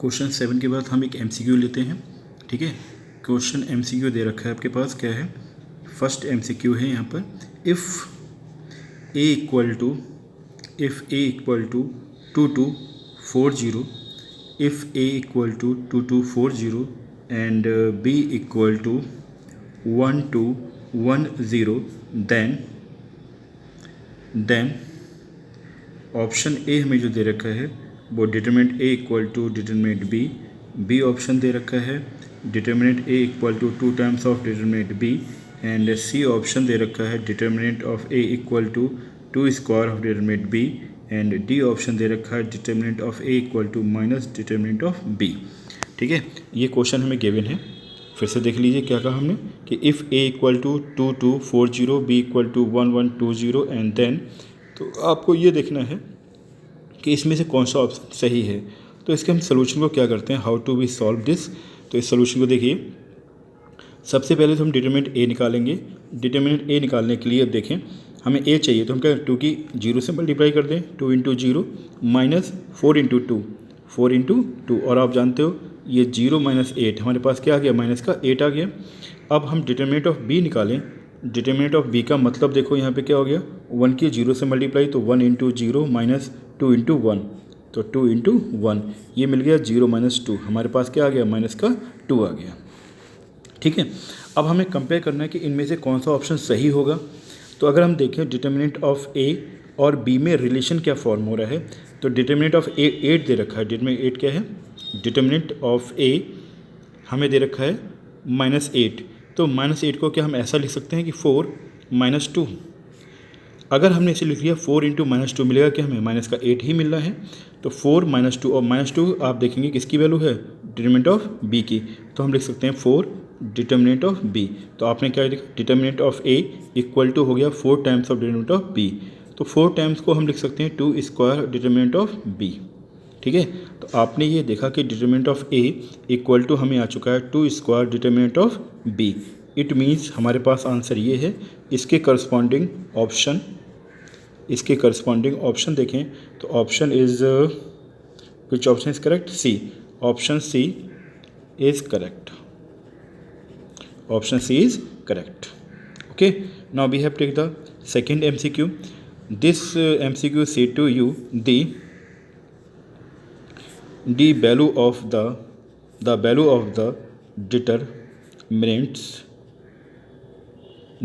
Question 7 के बाद हम एक एमसीक्यू लेते हैं। ठीक है, क्वेश्चन एमसीक्यू दे रखा है आपके पास, क्या है, फर्स्ट एमसीक्यू है यहाँ पर, if A equal to 2240, if A equal to 2240 and B equal to 1210, then option A हमें जो दे रखा है वो determinant A equal to determinant B option दे रखा है determinant A equal to 2 times of determinant B, and C option दे रखा है determinant of A equal to 2 square of determinant B, and D option दे रखा है determinant of A equal to minus determinant of B. ठीक है, ये question हमें गिवन है। फिर से देख लीजिए क्या कहा हमने कि if A equal to 2240, B equal to 1120 and then, तो आपको ये देखना है कि इसमें से कौन सा ऑप्शन सही है। तो इसके हम सोल्यूशन को क्या करते हैं, how to we solve this. तो इस सोल्यूशन को देखिए, सबसे पहले तो हम डिटरमिनेंट ए निकालेंगे। डिटरमिनेंट ए निकालने के लिए अब देखें हमें ए चाहिए, तो हम क्या 2 की 0 से मल्टीप्लाई कर दें, 2 इंटू 0 माइनस 4 इंटू 2, 4 इंटू 2, और आप जानते हो ये 0 माइनस 8, हमारे पास क्या आ गया, माइनस का 8 आ गया। अब हम डिटरमिनेंट ऑफ बी निकालें। डिटरमिनेंट ऑफ बी का मतलब देखो यहाँ पे क्या हो गया, 1 की 0 से मल्टीप्लाई, तो 1 इंटू 0 माइनस 2 इंटू 1, तो 2 इंटू 1, ये मिल गया 0 माइनस 2, हमारे पास क्या आ गया, माइनस का 2 आ गया। ठीक है, अब हमें कंपेयर करना है कि इनमें से कौन सा ऑप्शन सही होगा। तो अगर हम देखें डिटरमिनेंट ऑफ ए और बी में रिलेशन क्या फॉर्म हो रहा है, तो डिटरमिनेंट ऑफ ए 8 दे रखा है। डिटरमिनेंट 8 क्या है, डिटरमिनेंट ऑफ ए हमें दे रखा है -8, तो -8 को क्या हम ऐसा लिख सकते हैं कि 4 माइनस 2। अगर हमने इसे लिख लिया 4 इंटू माइनस 2, मिलेगा कि हमें माइनस का 8 ही मिल रहा है, तो 4 माइनस 2, और माइनस 2 आप देखेंगे किसकी वैल्यू है, डिटरमिनेंट ऑफ बी की, तो हम लिख सकते हैं 4 डिटरमिनेंट ऑफ बी। तो आपने क्या लिखा, determinant of A equal to हो गया 4 times of determinant of B, तो 4 टाइम्स को हम लिख सकते हैं 2 स्क्वायर डिटरमिनेंट ऑफ बी। ठीक है, तो आपने ये देखा कि determinant of A equal to हमें आ चुका है 2 square determinant of B. It means हमारे पास आंसर ये है। इसके करस्पॉन्डिंग ऑप्शन देखें तो option is, which option is correct, C, option C is correct, option C is correct. Okay, now we have take the second MCQ. This MCQ say to you the value of the value of the determinants,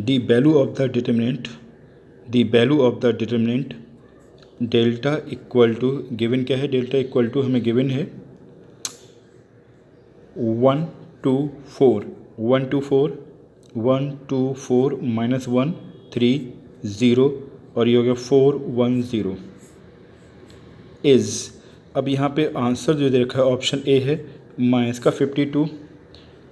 the value of the determinant delta equal to, given क्या है, delta equal to हमें given है 1 2 4 minus 1 3 0, और ये हो गया 4 1 0 is. अब यहाँ पे आंसर जो दे रखा है ऑप्शन ए है माइनस का 52,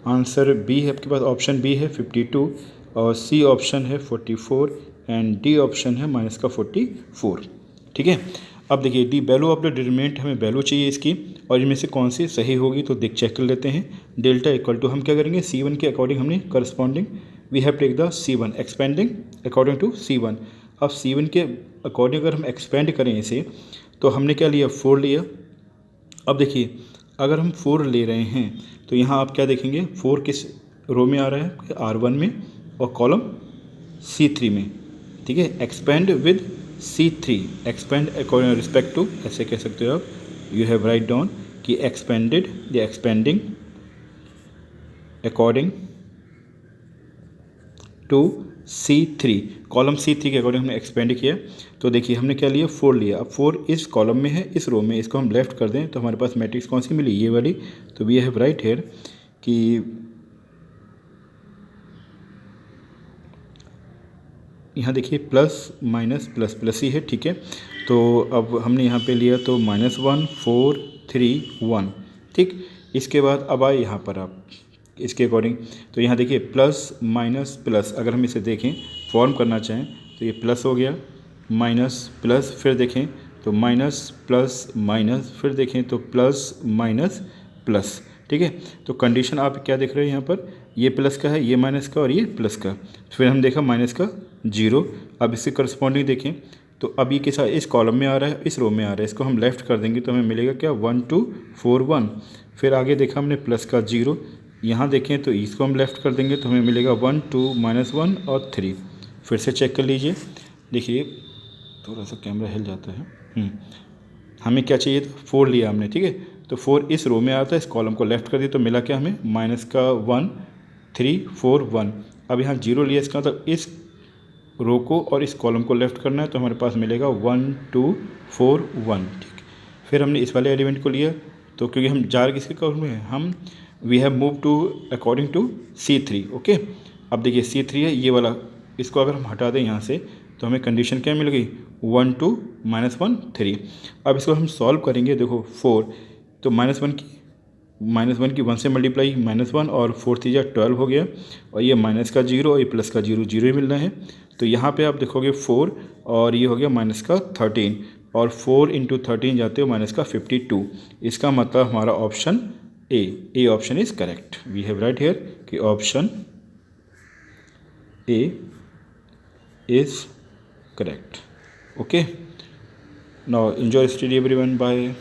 आंसर बी है आपके पास, ऑप्शन बी है 52, और सी ऑप्शन है 44, एंड डी ऑप्शन है माइनस का 44। ठीक है, अब देखिए दी वैल्यू ऑफ द डिटरमिनेंट, हमें वैल्यू चाहिए इसकी, और इनमें से कौन सी सही होगी, तो चेक कर लेते हैं। डेल्टा इक्वल टू हम क्या करेंगे, C1 के अकॉर्डिंग हमने corresponding we have take the C1 expanding according to C1। अब C1 के अकॉर्डिंग अगर हम एक्सपेंड करें इसे, तो हमने क्या लिया, 4 लिया। अब देखिए अगर हम 4 ले रहे हैं तो यहाँ आप क्या देखेंगे, 4 किस रो में आ रहा है, R1 में, और कॉलम C3 में। ठीक है, expand with C3, expand according respect to, ऐसे कह सकते हो आप, यू हैव राइट डाउन कि एक्सपेंडेड या expanding according to C3, column C3 के अकॉर्डिंग हमने एक्सपेंड किया। तो देखिए हमने क्या लिया, 4 लिया। अब 4 इस कॉलम में है, इस रो में, इसको हम लेफ्ट कर दें तो हमारे पास मैट्रिक्स कौन सी मिली, ये वाली। तो वी हैव राइट हेयर कि यहाँ देखिए प्लस माइनस प्लस प्लस ही है। ठीक है, तो अब हमने यहाँ पे लिया तो -1 4 3 1। ठीक, इसके बाद अब आए यहाँ पर आप इसके अकॉर्डिंग, तो यहाँ देखिए प्लस माइनस प्लस, अगर हम इसे देखें फॉर्म करना चाहें तो ये प्लस हो गया, माइनस प्लस, फिर देखें तो माइनस प्लस माइनस, फिर देखें तो प्लस माइनस प्लस। ठीक है, तो कंडीशन आप क्या देख रहे हैं यहाँ पर, ये प्लस का है, ये माइनस का, और ये प्लस का, फिर हम देखा माइनस का 0। अब इसके करस्पॉन्डिंग देखें तो अब ये किस इस कॉलम में आ रहा है, इस रो में आ रहा है, इसको हम लेफ़्ट कर देंगे तो हमें मिलेगा क्या 1 2 4 1। फिर आगे देखा हमने प्लस का 0, यहाँ देखें तो इसको हम लेफ़्ट कर देंगे तो हमें मिलेगा 1 2 -1 और 3। फिर से चेक कर लीजिए, देखिए थोड़ा सा कैमरा हिल जाता है। हमें क्या चाहिए था, 4 लिया हमने, ठीक है। तो 4 इस रो में आता है, इस कॉलम को लेफ़्ट कर दिया तो मिला क्या हमें माइनस का 1 3 4 1। अब यहाँ 0 लिया, इसका मतलब इस रो को और इस कॉलम को लेफ़्ट करना है तो हमारे पास मिलेगा 1 2 4 1, ठीक। फिर हमने इस वाले एलिमेंट को लिया तो क्योंकि हम जा रहे किसके कॉलम में हैं, हम we have move to according to C3, okay. अब देखिए C3 है ये वाला, इसको अगर हम हटा दें यहाँ से तो हमें कंडीशन क्या मिल गई 1 2 -1 3। अब इसको हम सॉल्व करेंगे, देखो 4 तो -1 की 1 से मल्टीप्लाई -1 और 4 3 12 हो गया, और ये माइनस का 0 और ये प्लस का 0 0 ही मिलना है। तो यहाँ पे आप देखोगे 4 और ये हो गया माइनस का 13, और 4 × 13 जाते हो माइनस का 52। इसका मतलब हमारा option A option is correct. We have write here कि option A is correct, okay. Now enjoy study everyone, bye.